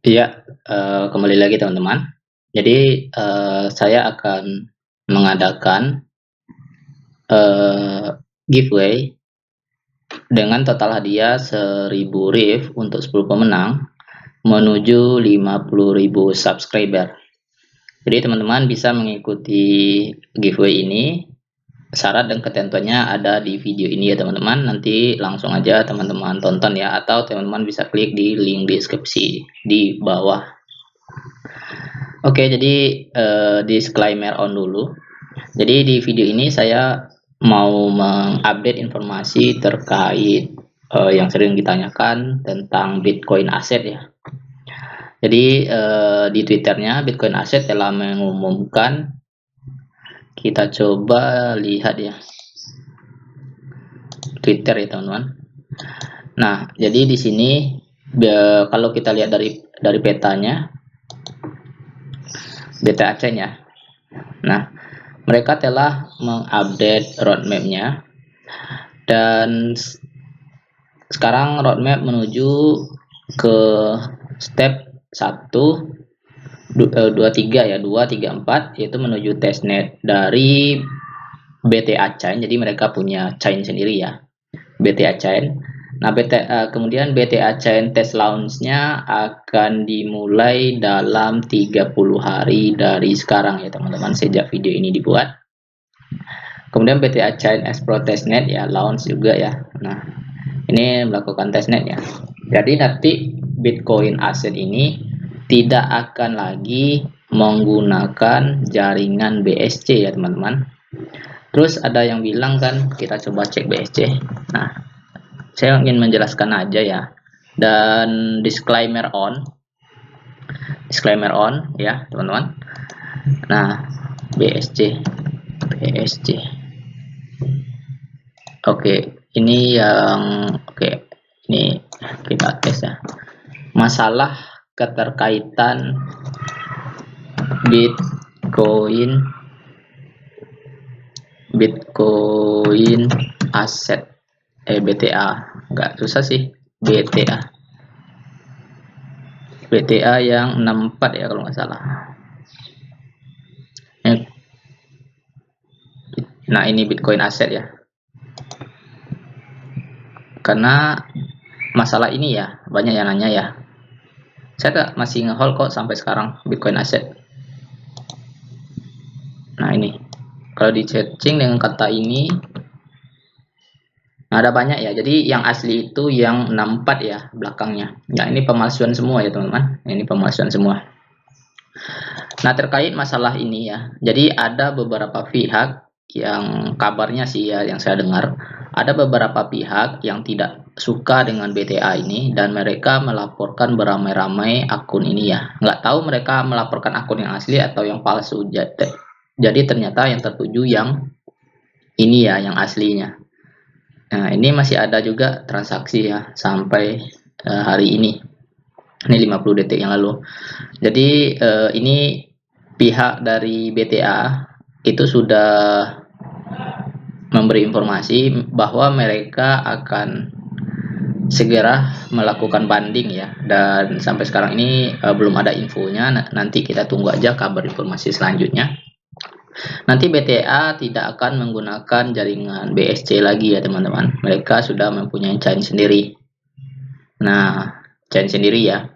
Iya, kembali lagi teman-teman. Jadi, saya akan mengadakan, eee, giveaway dengan total hadiah 1.000 RIF untuk 10 pemenang menuju 50.000 subscriber. Jadi teman-teman bisa mengikuti giveaway ini, syarat dan ketentuannya ada di video ini ya teman-teman. Nanti langsung aja teman-teman tonton ya, atau teman-teman bisa klik di link deskripsi di bawah. Oke, jadi disclaimer on dulu. Jadi di video ini saya mau mengupdate informasi terkait yang sering ditanyakan tentang Bitcoin Asset ya. Jadi di Twitternya Bitcoin Asset telah mengumumkan, kita coba lihat ya Twitter ya teman-teman. Nah, jadi di sini kalau kita lihat dari petanya BTC nya. Nah, mereka telah mengupdate roadmap-nya dan sekarang roadmap menuju ke step 1, 2, 3 ya, 2, 3, 4, yaitu menuju testnet dari BTA Chain. Jadi mereka punya chain sendiri ya, BTA Chain. Nah, kemudian BTA Chain test launch-nya akan dimulai dalam 30 hari dari sekarang ya teman-teman, sejak video ini dibuat. Kemudian BTA Chain Explore Testnet ya launch juga ya. Nah, ini melakukan testnet ya. Jadi nanti Bitcoin Asset ini tidak akan lagi menggunakan jaringan BSC ya teman-teman. Terus ada yang bilang kan, kita coba cek BSC. Nah, saya ingin menjelaskan aja ya, dan disclaimer on ya teman-teman. Nah, BSC oke, ini yang ini kita tes ya, masalah keterkaitan Bitcoin Asset BTA, nggak susah sih, BTA yang 64 ya kalau nggak salah. Nah, ini Bitcoin Asset ya, karena masalah ini ya banyak yang nanya ya. Saya masih ngehold kok sampai sekarang Bitcoin Asset. Nah, ini kalau di searching dengan kata ini, nah, ada banyak ya. Jadi yang asli itu yang 64 ya belakangnya. Ya, ini pemalsuan semua ya teman-teman. Ini pemalsuan semua. Nah, terkait masalah ini ya, jadi ada beberapa pihak yang kabarnya sih ya, yang saya dengar, ada beberapa pihak yang tidak suka dengan BTA ini dan mereka melaporkan beramai-ramai akun ini ya. Nggak tahu mereka melaporkan akun yang asli atau yang palsu. Jadi ternyata yang tertuju yang ini ya, yang aslinya. Nah, ini masih ada juga transaksi ya sampai hari ini. Ini 50 detik yang lalu. Jadi ini pihak dari BTA itu sudah memberi informasi bahwa mereka akan segera melakukan banding ya, dan sampai sekarang ini belum ada infonya. Nanti kita tunggu aja kabar informasi selanjutnya. Nanti BTA tidak akan menggunakan jaringan BSC lagi ya teman-teman. Mereka sudah mempunyai chain sendiri. Nah, chain sendiri ya,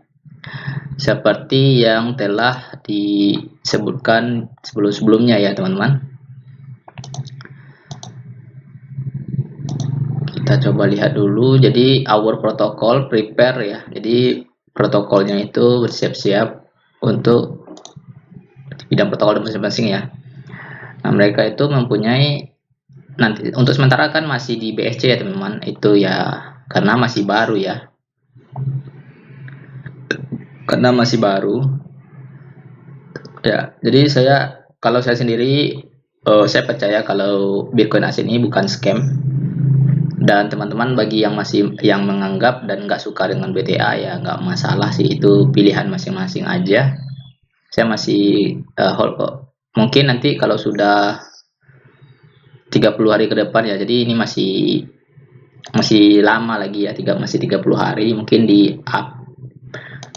seperti yang telah disebutkan sebelum-sebelumnya ya teman-teman. Kita coba lihat dulu. Jadi our protocol prepare ya, jadi protokolnya itu bersiap-siap untuk bidang protokol masing-masing ya. Nah, mereka itu mempunyai, nanti untuk sementara kan masih di BSC ya teman-teman, itu ya karena masih baru ya, ya. Jadi kalau saya sendiri, saya percaya kalau Bitcoin Asset ini bukan scam. Dan teman-teman bagi yang yang menganggap dan nggak suka dengan BTA ya nggak masalah sih, itu pilihan masing-masing aja. Saya masih hold kok. Mungkin nanti kalau sudah 30 hari ke depan ya, jadi ini masih lama lagi ya, masih 30 hari, mungkin di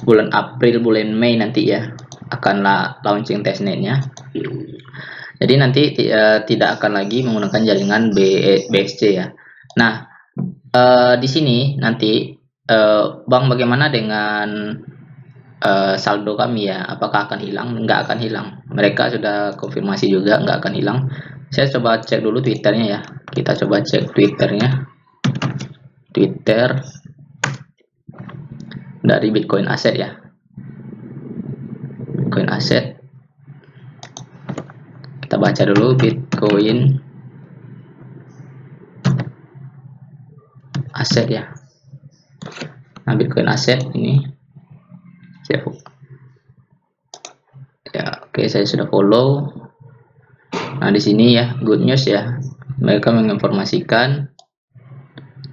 bulan April, bulan Mei nanti ya akan launching testnetnya. Jadi nanti tidak akan lagi menggunakan jaringan BSC ya. Nah, di sini nanti Bang, bagaimana dengan saldo kami ya? Apakah akan hilang? Nggak akan hilang. Mereka sudah konfirmasi juga nggak akan hilang. Saya coba cek dulu Twitternya ya. Kita coba cek Twitternya. Twitter dari Bitcoin Asset ya. Bitcoin Asset. Kita baca dulu Bitcoin Asset ya. Nah, Bitcoin Asset ini. Ya, oke, saya sudah follow. Nah, di sini ya, good news ya. Mereka menginformasikan.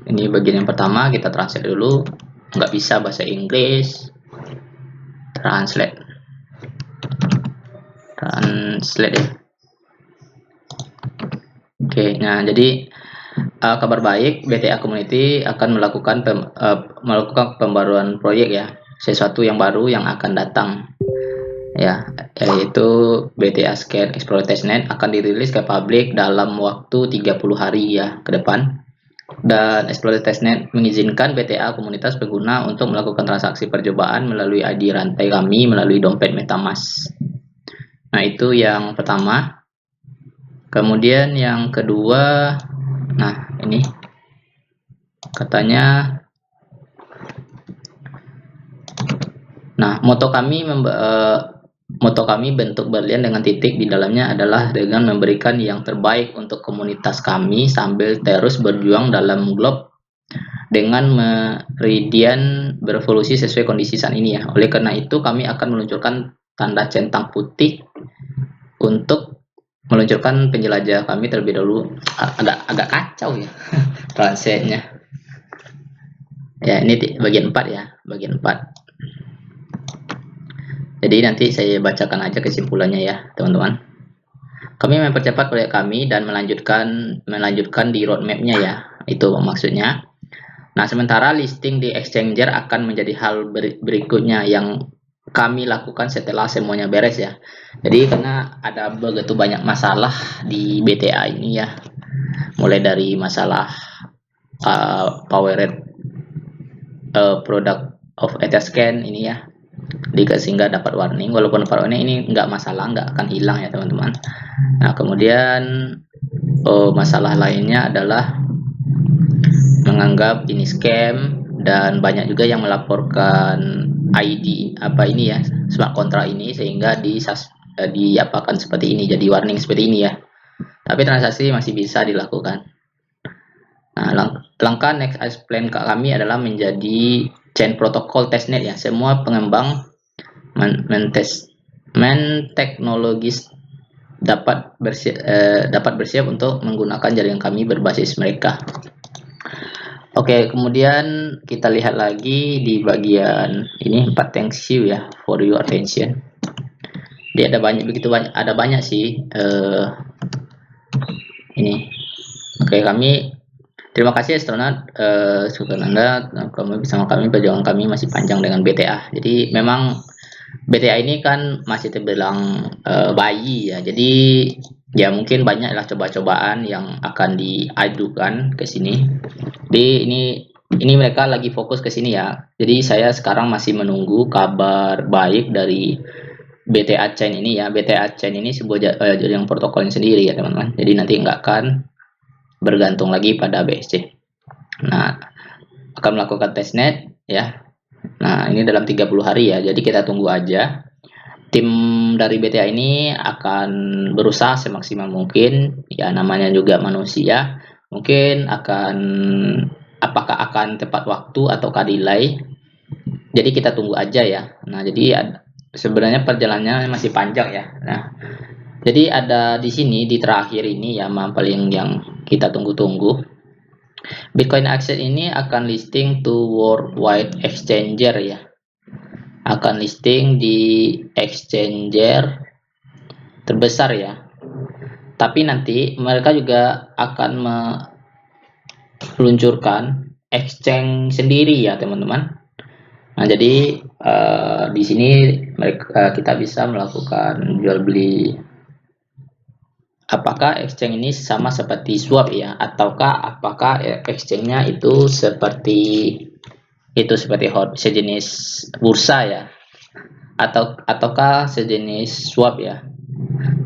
Ini bagian yang pertama, kita translate dulu. Nggak bisa bahasa Inggris. Translate ya. Oke, nah jadi kabar baik, BTA Community akan melakukan pembaruan proyek ya, sesuatu yang baru yang akan datang ya, yaitu BTA Scan Explorer Testnet akan dirilis ke publik dalam waktu 30 hari ya ke depan. Dan Explorer Testnet mengizinkan BTA komunitas pengguna untuk melakukan transaksi percobaan melalui ID rantai kami melalui dompet MetaMask. Nah, itu yang pertama. Kemudian yang kedua, nah ini katanya, nah moto kami bentuk berlian dengan titik di dalamnya adalah dengan memberikan yang terbaik untuk komunitas kami sambil terus berjuang dalam globe dengan meridian berevolusi sesuai kondisi saat ini ya. Oleh karena itu kami akan meluncurkan tanda centang putih untuk meluncurkan penjelajah kami terlebih dahulu. Agak kacau ya translate-nya. Ya, ini bagian 4 ya, bagian 4. Jadi nanti saya bacakan aja kesimpulannya ya, teman-teman. Kami mempercepat proyek kami dan melanjutkan di roadmap-nya ya. Itu maksudnya. Nah, sementara listing di exchanger akan menjadi hal berikutnya yang kami lakukan setelah semuanya beres ya. Jadi karena ada begitu banyak masalah di BTA ini ya, mulai dari masalah powered product of Etherscan ini ya, sehingga dapat warning. Walaupun dapat warning ini nggak masalah, nggak akan hilang ya teman-teman. Nah, kemudian masalah lainnya adalah menganggap ini scam, dan banyak juga yang melaporkan ID ini ya, smart contract ini, sehingga diapakan seperti ini, jadi warning seperti ini ya. Tapi transaksi masih bisa dilakukan. Nah, langkah next plan kami adalah menjadi chain protocol testnet ya. Semua pengembang teknologis dapat bersiap untuk menggunakan jaringan kami berbasis mereka. Oke, kemudian kita lihat lagi di bagian ini 4 thank you ya for your attention. Dia ada banyak sih ini. Oke, kami terima kasih Astronaut Anda bersama kami. Perjuangan kami masih panjang dengan BTA. Jadi memang BTA ini kan masih terbilang bayi ya. Jadi ya mungkin banyaklah coba-cobaan yang akan diajukan ke sini. Jadi ini mereka lagi fokus ke sini ya. Jadi saya sekarang masih menunggu kabar baik dari BTA Chain ini ya. BTA Chain ini sebuah jaringan protokolnya sendiri ya teman-teman. Jadi nanti nggak akan bergantung lagi pada BSC. Nah, akan melakukan testnet ya. Nah, ini dalam 30 hari ya. Jadi kita tunggu aja. Tim dari BTA ini akan berusaha semaksimal mungkin ya, namanya juga manusia. Mungkin apakah akan tepat waktu ataukah delay. Jadi kita tunggu aja ya. Nah, jadi sebenarnya perjalanannya masih panjang ya. Nah, jadi ada di sini di terakhir ini ya, paling yang kita tunggu-tunggu. Bitcoin Asset ini akan listing to worldwide exchanger ya. Akan listing di exchanger terbesar ya. Tapi nanti mereka juga akan meluncurkan exchange sendiri ya teman-teman. Nah, jadi di sini kita bisa melakukan jual beli. Apakah exchange ini sama seperti swap ya, ataukah apakah exchange-nya itu seperti sejenis bursa ya, ataukah sejenis swap ya?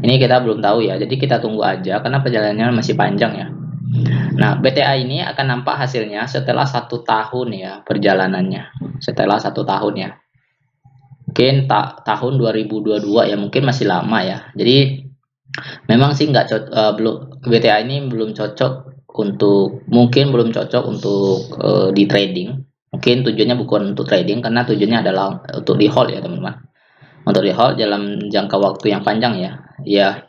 Ini kita belum tahu ya, jadi kita tunggu aja karena perjalanannya masih panjang ya. Nah, BTA ini akan nampak hasilnya setelah 1 tahun ya perjalanannya, setelah 1 tahun ya. Mungkin tahun 2022 ya, mungkin masih lama ya. Jadi memang sih belum, BTA ini belum cocok untuk, di trading. Mungkin tujuannya bukan untuk trading, karena tujuannya adalah untuk di hold ya teman-teman, untuk di hold dalam jangka waktu yang panjang ya. Ya,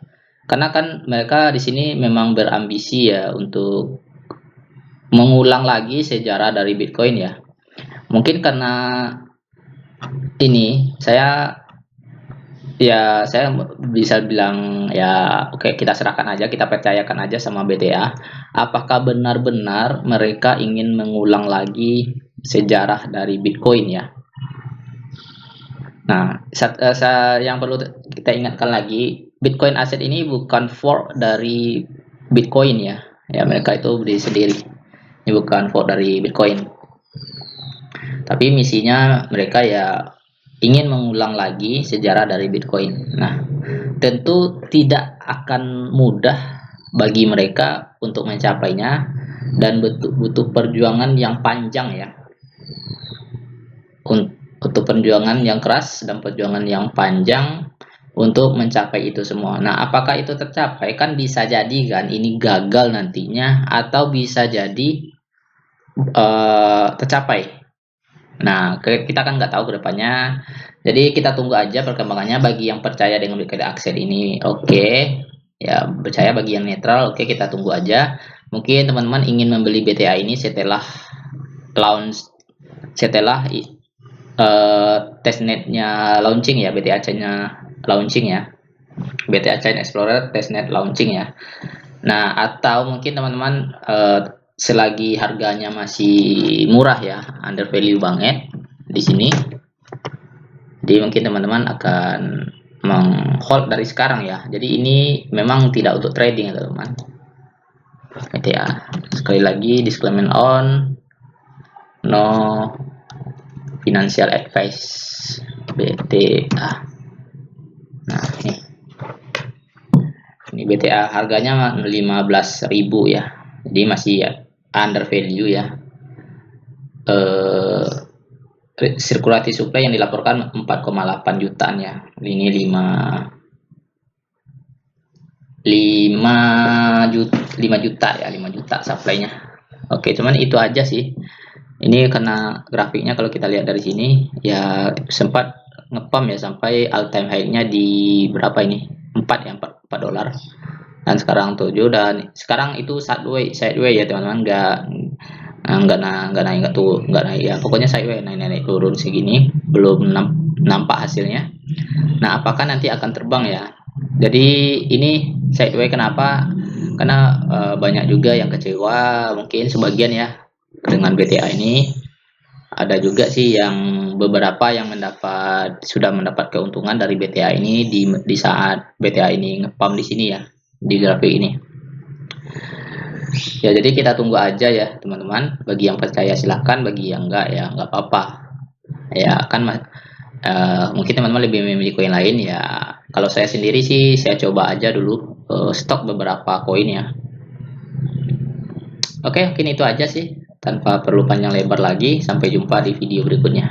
karena kan mereka di sini memang berambisi ya untuk mengulang lagi sejarah dari Bitcoin ya. Mungkin karena ini saya bisa bilang ya, oke, kita serahkan aja, kita percayakan aja sama BTA. Apakah benar-benar mereka ingin mengulang lagi sejarah dari Bitcoin ya? Nah, yang perlu kita ingatkan lagi, Bitcoin aset ini bukan fork dari Bitcoin ya. Ya, mereka itu berdiri sendiri. Ini bukan fork dari Bitcoin. Tapi misinya mereka ya ingin mengulang lagi sejarah dari Bitcoin. Nah, tentu tidak akan mudah bagi mereka untuk mencapainya, dan butuh perjuangan yang panjang ya. Untuk perjuangan yang keras dan perjuangan yang panjang untuk mencapai itu semua. Nah, apakah itu tercapai? Kan bisa jadi kan ini gagal nantinya, atau bisa jadi tercapai. Nah, kita kan nggak tahu kedepannya. Jadi kita tunggu aja perkembangannya. Bagi yang percaya dengan Bitcoin Asset ini, oke. Ya, percaya. Bagi yang netral, oke, kita tunggu aja. Mungkin teman-teman ingin membeli BTA ini setelah testnetnya launching ya, BTA Chain-nya launching ya, BTA Chain Explorer testnet launching ya. Nah, atau mungkin teman-teman selagi harganya masih murah ya, under value banget di sini, jadi mungkin teman-teman akan menghold dari sekarang ya. Jadi ini memang tidak untuk trading ya teman-teman. Ya, sekali lagi disclaimer on, no financial advice BTA. Nah, ini BTA harganya 15.000 ya, jadi masih ya under value ya. Sirkulasi supply yang dilaporkan 4,8 jutaan ya. Ini 5 juta ya, 5 juta supply-nya. Oke, cuman itu aja sih. Ini karena grafiknya kalau kita lihat dari sini ya sempat ngepump ya sampai all time high-nya di berapa ini? 4 ya, 4 dolar. Dan sekarang 7, dan sekarang itu sideways ya teman-teman, nggak naik ya, pokoknya sideways, naik turun segini, belum nampak hasilnya. Nah, apakah nanti akan terbang ya? Jadi ini sideways, kenapa? Karena banyak juga yang kecewa, mungkin sebagian ya, dengan BTA ini. Ada juga sih yang beberapa yang sudah mendapat keuntungan dari BTA ini di saat BTA ini ngepump di sini ya, di grafik ini. Ya, jadi kita tunggu aja ya teman-teman. Bagi yang percaya silahkan, bagi yang enggak ya nggak apa-apa. Ya kan mungkin teman-teman lebih memilih koin lain ya. Kalau saya sendiri sih saya coba aja dulu stok beberapa koin ya. Oke, mungkin itu aja sih, tanpa perlu panjang lebar lagi. Sampai jumpa di video berikutnya.